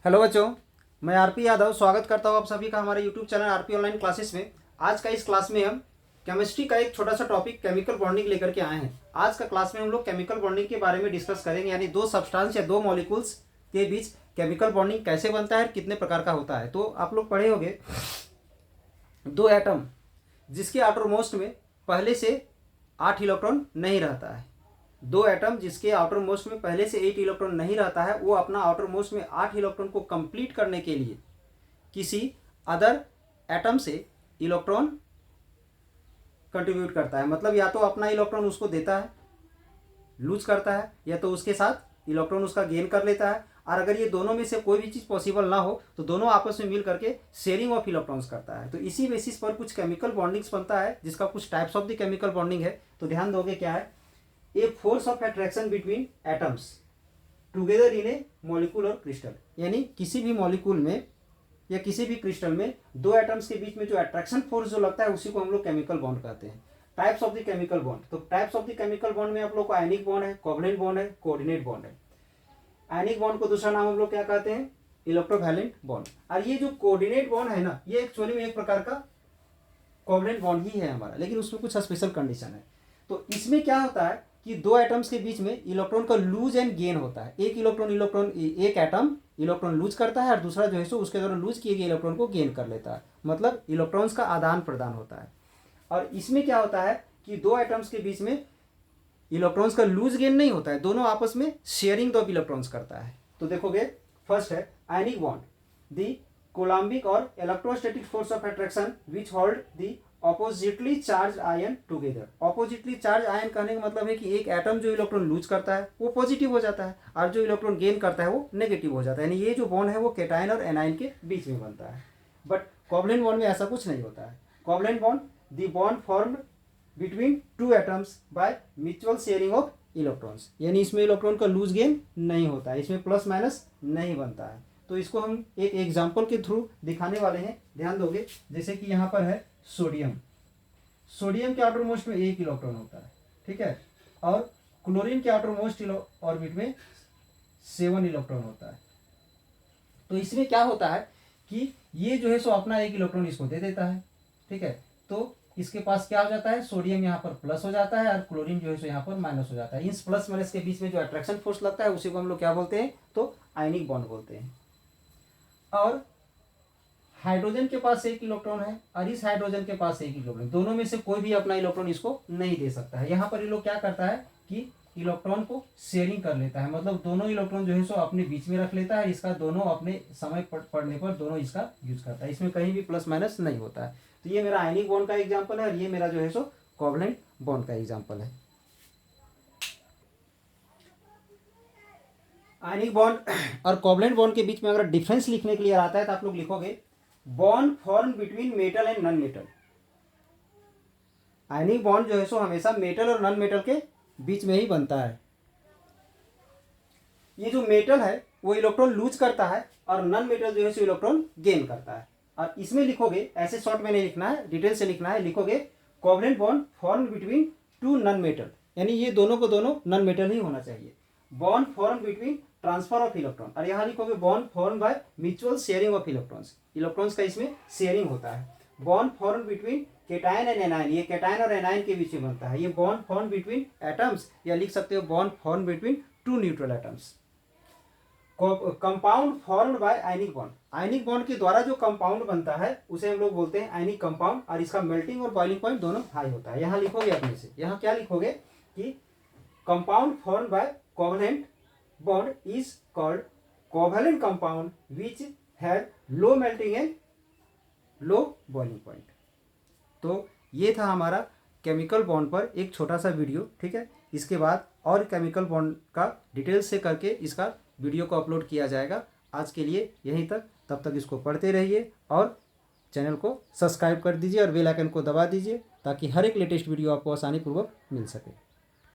Hello बच्चों, मैं RP Yadav स्वागत करता हूँ आप सभी का हमारे YouTube channel RP online classes में। आज का इस क्लास में हम केमिस्ट्री का एक छोटा सा टॉपिक केमिकल बॉन्डिंग लेकर के आए हैं। आज का क्लास में हम लोग केमिकल बॉन्डिंग के बारे में डिस्कस करेंगे, यानी दो सब्सटेंस या दो मॉलिक्यूल्स के बीच केमिकल बॉन्डिंग कैसे बनता है, कितने प्रकार का होता है। तो आप लोग पढ़े होंगे दो एटम जिसके आउटर मोस्ट में पहले से 8 इलेक्ट्रॉन नहीं रहता है। दो एटम जिसके आउटर मोस्ट में पहले से 8 इलेक्ट्रॉन नहीं रहता है, वो अपना आउटर मोस्ट में 8 इलेक्ट्रॉन को कंप्लीट करने के लिए किसी अदर एटम से इलेक्ट्रॉन कंट्रीब्यूट करता है। मतलब या तो अपना इलेक्ट्रॉन उसको देता है, लूज करता है, या तो उसके साथ इलेक्ट्रॉन उसका गेन कर लेता है। और अगर ये दोनों में से कोई भी चीज़ पॉसिबल ना हो तो दोनों आपस में मिल करके शेयरिंग ऑफ इलेक्ट्रॉन्स करता है। तो इसी बेसिस पर कुछ केमिकल बॉन्डिंग्स बनता है, जिसका कुछ types of the chemical bonding है। तो ध्यान दोगे क्या है, a force of attraction between atoms together in A molecule और क्रिस्टल। यानी किसी भी मॉलिक्यूल में या किसी भी क्रिस्टल में दो एटम्स के बीच में जो अट्रैक्शन फोर्स जो लगता है उसी को हम लोग केमिकल बॉन्ड कहते हैं। Types of the chemical bond, तो types of the chemical bond में आप लोग को आयनिक बॉन्ड है, कोवलेंट बॉन्ड है, कोऑर्डिनेट बॉन्ड है। आयनिक बॉन्ड को दूसरा नाम हम लोग क्या कहते हैं, इलेक्ट्रोवैलेंट बॉन्ड। और ये जो कोऑर्डिनेट बॉन्ड है ना, ये एक्चुअली में एक प्रकार का कोवलेंट बॉन्ड ही है हमारा, लेकिन उसमें कुछ स्पेशल कंडीशन है। तो इसमें क्या होता है कि दो एटम्स के बीच में इलेक्ट्रॉन का लूज एंड गेन होता है। एक एक एटम इलेक्ट्रॉन लूज करता है और दूसरा जो है सो उसके द्वारा लूज किए गए इलेक्ट्रॉन को गेन कर लेता है। मतलब इलेक्ट्रॉन्स का आदान प्रदान होता है। और इसमें क्या होता है कि दो एटम्स के बीच में इलेक्ट्रॉन्स का लूज गेन नहीं होता है, दोनों आपस में शेयरिंग ऑफ इलेक्ट्रॉन्स करता है। तो देखोगे, फर्स्ट है आयनिक बॉन्ड, दी कोलम्बिक और electrostatic force of attraction which hold the oppositely charge ion together. Oppositely charge ion कहने का मतलब है कि एक एटम जो इलेक्ट्रॉन लूज करता है वो पॉजिटिव हो जाता है और जो इलेक्ट्रॉन गेन करता है वो नेगेटिव हो जाता है। यानी ये जो बॉन्ड है वो कैटायन और एनायन के बीच में बनता है। बट कोवलेंट बॉन्ड में ऐसा कुछ नहीं होता है। Covalent bond, the bond formed between two atoms by mutual sharing of electrons. यानी इसमें इलेक्ट्रॉन का लूज गेन नहीं होता है, इसमें प्लस माइनस नहीं बनता है। तो इसको हम एक एग्जाम्पल के थ्रू दिखाने वाले हैं। ध्यान दोगे, जैसे कि यहाँ पर है सोडियम। सोडियम के आउटर मोस्ट में 1 इलेक्ट्रॉन होता है, ठीक है। और क्लोरीन के आउटर मोस्ट ऑर्बिट में 7 इलेक्ट्रॉन होता है। तो इसमें क्या होता है कि ये जो है सो अपना 1 इलेक्ट्रॉन इसको दे देता है, ठीक है। तो इसके पास क्या हो जाता है, सोडियम यहाँ पर प्लस हो जाता है और क्लोरीन जो है सो यहाँ पर माइनस हो जाता है। इस प्लस माइनस के बीच में जो अट्रैक्शन फोर्स लगता है उसी को हम लोग क्या बोलते हैं, तो आयनिक बॉन्ड बोलते हैं। और हाइड्रोजन के पास 1 इलेक्ट्रॉन है और इस हाइड्रोजन के पास 1 इलेक्ट्रॉन, दोनों में से कोई भी अपना इलेक्ट्रॉन इसको नहीं दे सकता है। यहाँ पर ये लोग क्या करता है कि इलेक्ट्रॉन को शेयरिंग कर लेता है। मतलब दोनों इलेक्ट्रॉन जो है सो अपने बीच में रख लेता है, इसका दोनों अपने समय पड़ने पर दोनों इसका यूज करता है। इसमें कहीं भी प्लस माइनस नहीं होता है। तो ये मेरा आयनिक बॉन्ड का एग्जाम्पल है और ये मेरा जो है सो कोवलेंट बॉन्ड का एग्जाम्पल है। आयनिक बॉन्ड और कोवलेंट बॉन्ड के बीच में अगर डिफरेंस लिखने के लिए आता है तो आप लोग लिखोगे bond form between metal and non metal. Ionic bond जो है सो हमेशा मेटल और नॉन मेटल के बीच में ही बनता है। ये जो मेटल है वो इलेक्ट्रॉन लूज करता है और नॉन मेटल जो है सो इलेक्ट्रॉन गेन करता है। और इसमें लिखोगे, ऐसे शॉर्ट में नहीं लिखना है, डिटेल से लिखना है। लिखोगे covalent bond form between two non metal, यानी ये दोनों को दोनों नॉन मेटल ही होना चाहिए। Bond form between transfer of electron, और यहाँ लिखोगे bond form by mutual sharing of electrons. Electrons का इसमें शेयरिंग होता है। Bond form between cation and anion, ये कैटायन और एनायन के बीच में बनता है। ये बॉन्ड फॉर्म बिटवीन एटम्स, या लिख सकते हो bond form between two neutral atoms. Compound formed by ionic bond, ionic bond के द्वारा जो कंपाउंड बनता है उसे हम लोग बोलते हैं आयनिक कंपाउंड, और इसका मेल्टिंग और बॉइलिंग पॉइंट दोनों हाई होता है। यहाँ लिखोगे अपने से, यहाँ क्या लिखोगे कि compound formed by covalent bond is called covalent compound which have low melting and low boiling point. तो ये था हमारा केमिकल बॉन्ड पर एक छोटा सा वीडियो, ठीक है। इसके बाद और केमिकल बॉन्ड का डिटेल्स से करके इसका वीडियो को अपलोड किया जाएगा। आज के लिए यहीं तक, तब तक इसको पढ़ते रहिए और चैनल को सब्सक्राइब कर दीजिए और बेल आइकन को दबा दीजिए ताकि हर एक लेटेस्ट वीडियो आपको आसानी पूर्वक मिल सके।